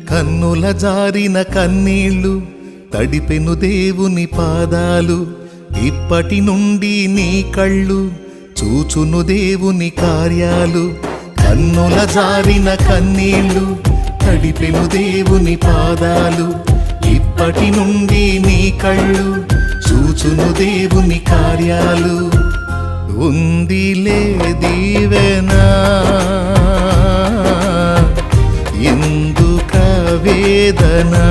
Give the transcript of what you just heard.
కన్నుల జారిన కన్నీళ్ళు తడిపెను దేవుని పాదాలు, ఇప్పటి నుండి నీ కళ్ళు చూచును దేవుని కార్యాలు. కన్నుల జారిన కన్నీళ్ళు తడిపెను దేవుని పాదాలు, ఇప్పటి నుండి నీ కళ్ళు చూచును దేవుని కార్యాలు. ఉందిలే దీవెనా ఎందుక వేదనా,